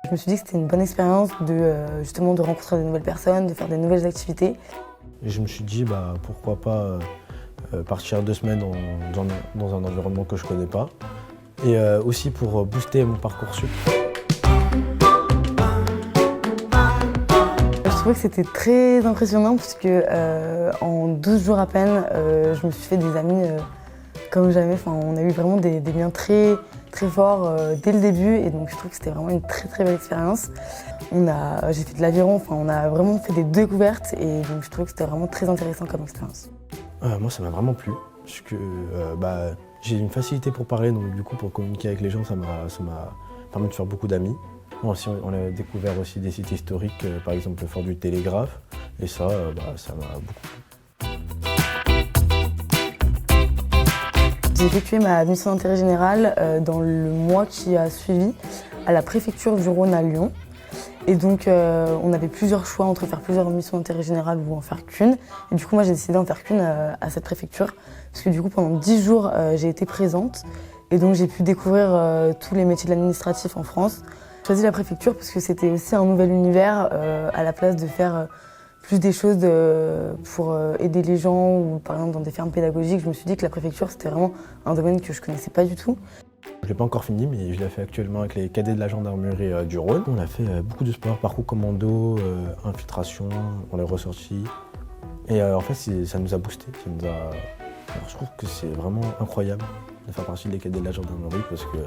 Je me suis dit que c'était une bonne expérience justement de rencontrer de nouvelles personnes, de faire des nouvelles activités. Et je me suis dit pourquoi pas partir 2 semaines dans un environnement que je connais pas. Et aussi pour booster mon Parcoursup. Je trouvais que c'était très impressionnant puisque en 12 jours à peine, je me suis fait des amis comme jamais. Enfin, on a eu vraiment des liens très forts dès le début et donc je trouve que c'était vraiment une très belle expérience. J'ai fait de l'aviron, enfin, on a vraiment fait des découvertes et donc je trouve que c'était vraiment très intéressant comme expérience. Moi ça m'a vraiment plu parce que j'ai une facilité pour parler, donc du coup pour communiquer avec les gens ça m'a permis de faire beaucoup d'amis. Bon, aussi, on a découvert aussi des sites historiques, par exemple le fort du Télégraphe, et ça m'a beaucoup plu. J'ai effectué ma mission d'intérêt général dans le mois qui a suivi à la préfecture du Rhône à Lyon. Et donc on avait plusieurs choix entre faire plusieurs missions d'intérêt général ou en faire qu'une. Et du coup moi j'ai décidé d'en faire qu'une à cette préfecture. Parce que du coup pendant 10 jours j'ai été présente et donc j'ai pu découvrir tous les métiers de l'administratif en France. J'ai choisi la préfecture parce que c'était aussi un nouvel univers à la place de faire plus des choses pour aider les gens ou par exemple dans des fermes pédagogiques. Je me suis dit que la préfecture c'était vraiment un domaine que je connaissais pas du tout. Je ne l'ai pas encore fini, mais je l'ai fait actuellement avec les cadets de la gendarmerie du Rhône. On a fait beaucoup de sport, parcours commando, infiltration, on est ressorti. Et en fait, ça nous a boosté. Alors, je trouve que c'est vraiment incroyable de faire partie des cadets de la gendarmerie parce que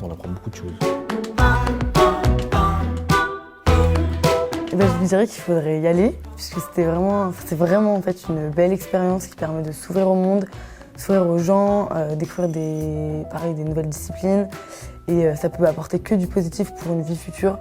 on apprend beaucoup de choses. Je vous dirais qu'il faudrait y aller, puisque c'est vraiment en fait une belle expérience qui permet de s'ouvrir au monde, s'ouvrir aux gens, découvrir des nouvelles disciplines. Et ça peut apporter que du positif pour une vie future.